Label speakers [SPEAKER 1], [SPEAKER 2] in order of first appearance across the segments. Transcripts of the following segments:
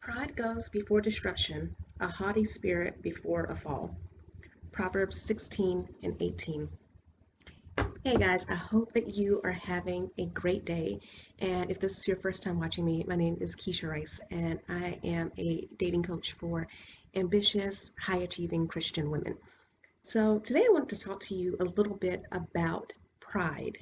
[SPEAKER 1] Pride goes before destruction, a haughty spirit before a fall. Proverbs 16 and 18. Hey guys, I hope that you are having a great day. And if this is your first time watching me, my name is Keisha Rice, and I am a dating coach for ambitious, high achieving Christian women. So today I wanted to talk to you a little bit about pride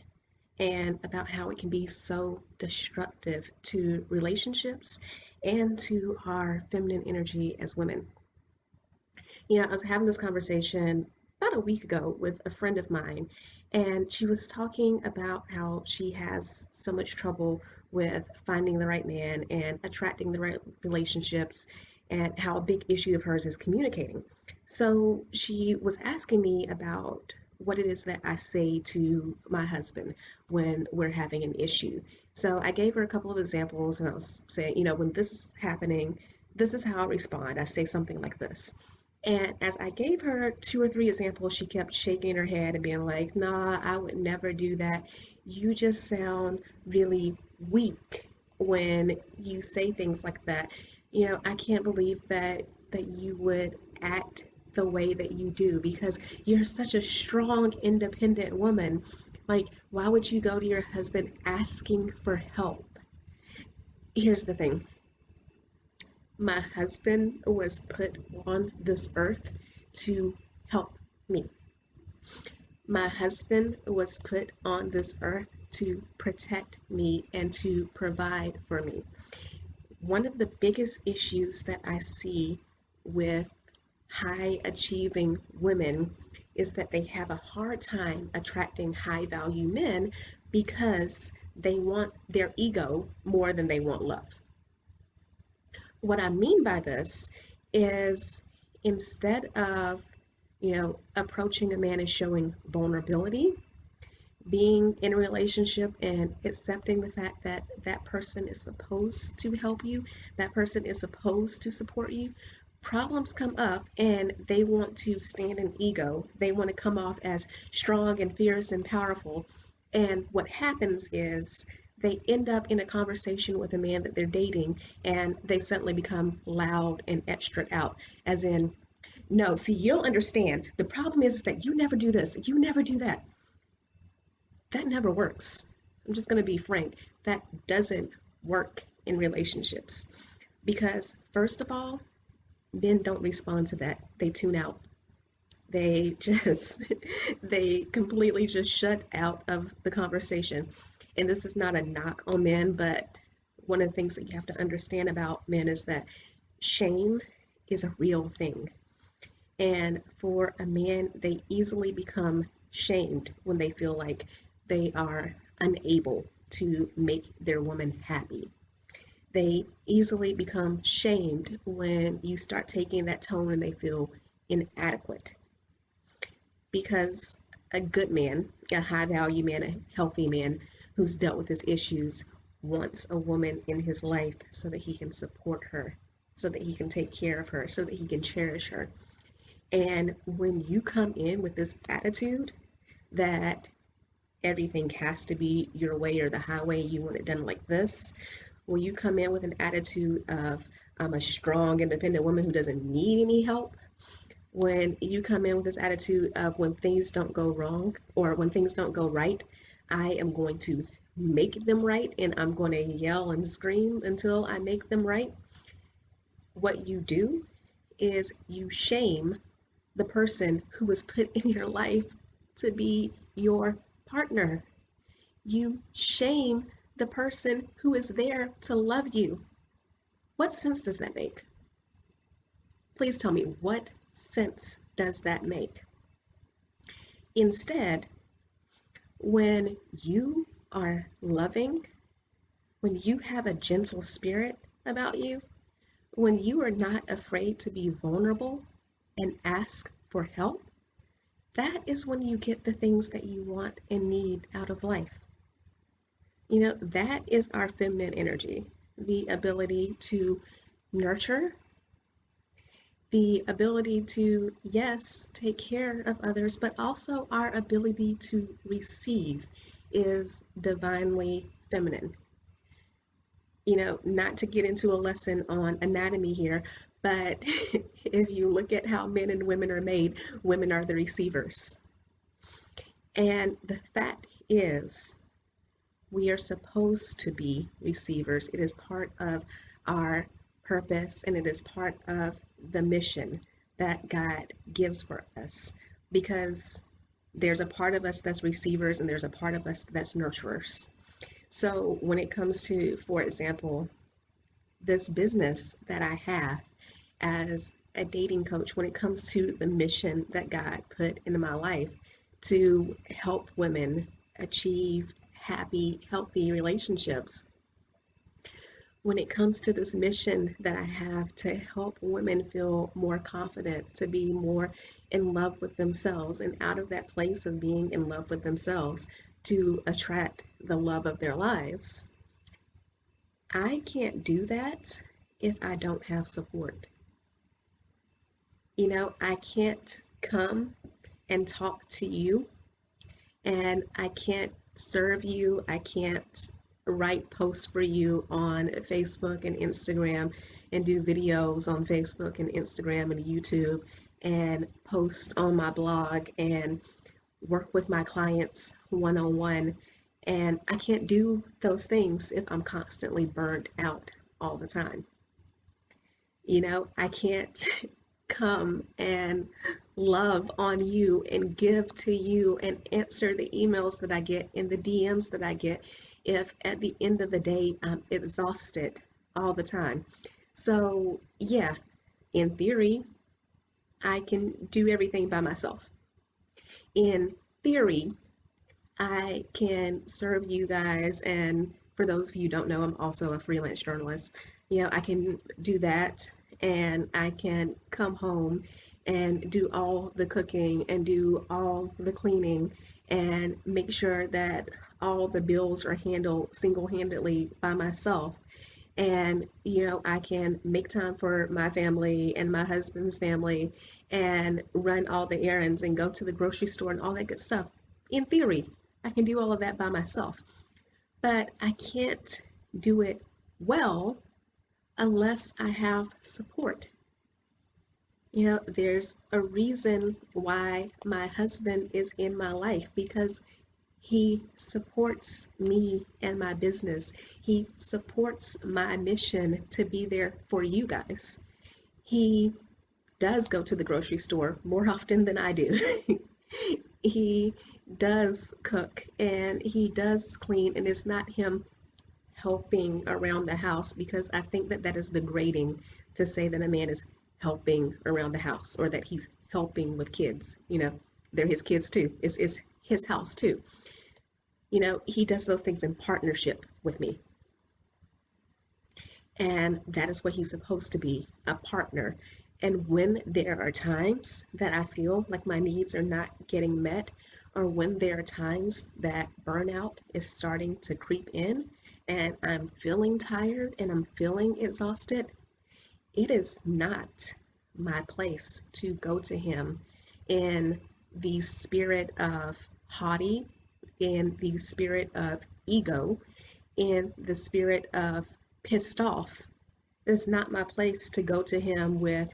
[SPEAKER 1] and about how it can be so destructive to relationships and to our feminine energy as women. I was having this conversation about a week ago with a friend of mine, and she was talking about how she has so much trouble with finding the right man and attracting the right relationships, and how a big issue of hers is communicating. So she was asking me about what it is that I say to my husband when we're having an issue. So I gave her a couple of examples, and I was saying, when this is happening, this is how I respond. I say something like this. And as I gave her two or three examples, she kept shaking her head and being like, nah, I would never do that. You just sound really weak when you say things like that. I can't believe that you would act the way that you do because you're such a strong, independent woman. Like, why would you go to your husband asking for help? Here's the thing. My husband was put on this earth to help me. My husband was put on this earth to protect me and to provide for me. One of the biggest issues that I see with high achieving women is that they have a hard time attracting high value men because they want their ego more than they want love. What I mean by this is instead of, approaching a man and showing vulnerability, being in a relationship and accepting the fact that that person is supposed to help you, that person is supposed to support you, problems come up and they want to stand in ego. They want to come off as strong and fierce and powerful. And what happens is they end up in a conversation with a man that they're dating and they suddenly become loud and extra out, as in, no, see, you don't understand. The problem is that you never do this, you never do that. That never works. I'm just going to be frank. That doesn't work in relationships because, first of all, men don't respond to that. They tune out. They just, they completely just shut out of the conversation. And this is not a knock on men, but one of the things that you have to understand about men is that shame is a real thing. And for a man, they easily become shamed when they feel like they are unable to make their woman happy. They easily become shamed when you start taking that tone and they feel inadequate. Because a good man, a high value man, a healthy man who's dealt with his issues wants a woman in his life so that he can support her, so that he can take care of her, so that he can cherish her. And when you come in with this attitude that everything has to be your way or the highway, you want it done like this, when you come in with an attitude of, I'm a strong, independent woman who doesn't need any help, when you come in with this attitude of when things don't go wrong or when things don't go right, I am going to make them right and I'm going to yell and scream until I make them right, what you do is you shame the person who was put in your life to be your partner. You shame the person who is there to love you. What sense does that make? Please tell me, what sense does that make? Instead, when you are loving, when you have a gentle spirit about you, when you are not afraid to be vulnerable and ask for help, that is when you get the things that you want and need out of life. That is our feminine energy, the ability to nurture, the ability to, yes, take care of others, but also our ability to receive is divinely feminine. Not to get into a lesson on anatomy here, but if you look at how men and women are made, women are the receivers. And the fact is, we are supposed to be receivers. It is part of our purpose and it is part of the mission that God gives for us, because there's a part of us that's receivers and there's a part of us that's nurturers. So when it comes to, for example, this business that I have as a dating coach, when it comes to the mission that God put into my life to help women achieve happy, healthy relationships, when it comes to this mission that I have to help women feel more confident, to be more in love with themselves, and out of that place of being in love with themselves, to attract the love of their lives, I can't do that if I don't have support. I can't come and talk to you, and I can't serve you. I can't write posts for you on Facebook and Instagram and do videos on Facebook and Instagram and YouTube and post on my blog and work with my clients one on one. And I can't do those things if I'm constantly burnt out all the time. I can't come and love on you and give to you and answer the emails that I get and the DMs that I get if at the end of the day I'm exhausted all the time. So, yeah, in theory, I can do everything by myself. In theory, I can serve you guys, and for those of you who don't know, I'm also a freelance journalist. I can do that, and I can come home and do all the cooking and do all the cleaning and make sure that all the bills are handled single-handedly by myself. And I can make time for my family and my husband's family and run all the errands and go to the grocery store and all that good stuff. In theory, I can do all of that by myself, but I can't do it well unless I have support. There's a reason why my husband is in my life, because he supports me and my business. He supports my mission to be there for you guys. He does go to the grocery store more often than I do. He does cook and he does clean, and it's not him helping around the house, because I think that that is degrading to say that a man is helping around the house or that he's helping with kids. They're his kids too. It's his house too. He does those things in partnership with me. And that is what he's supposed to be, a partner. And when there are times that I feel like my needs are not getting met, or when there are times that burnout is starting to creep in and I'm feeling tired and I'm feeling exhausted, it is not my place to go to him in the spirit of haughty, in the spirit of ego, in the spirit of pissed off. It's not my place to go to him with,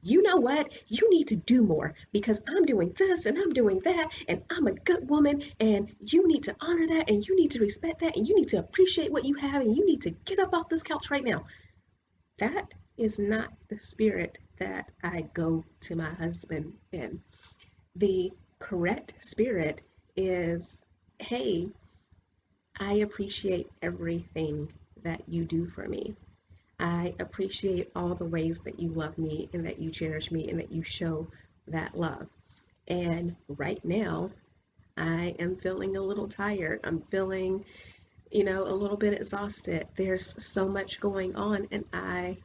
[SPEAKER 1] you know what, you need to do more because I'm doing this and I'm doing that and I'm a good woman and you need to honor that and you need to respect that and you need to appreciate what you have and you need to get up off this couch right now. That is not the spirit that I go to my husband in. The correct spirit is, hey, I appreciate everything that you do for me. I appreciate all the ways that you love me and that you cherish me and that you show that love. And right now, I am feeling a little tired. I'm feeling, a little bit exhausted. There's so much going on, and I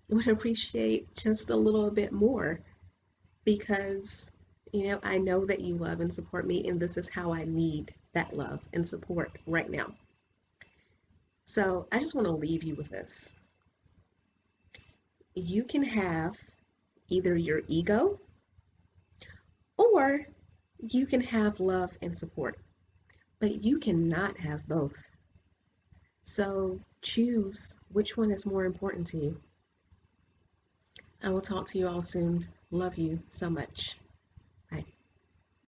[SPEAKER 1] would appreciate just a little bit more because, I know that you love and support me, and this is how I need that love and support right now. So I just want to leave you with this. You can have either your ego or you can have love and support, but you cannot have both. So choose which one is more important to you. I will talk to you all soon. Love you so much.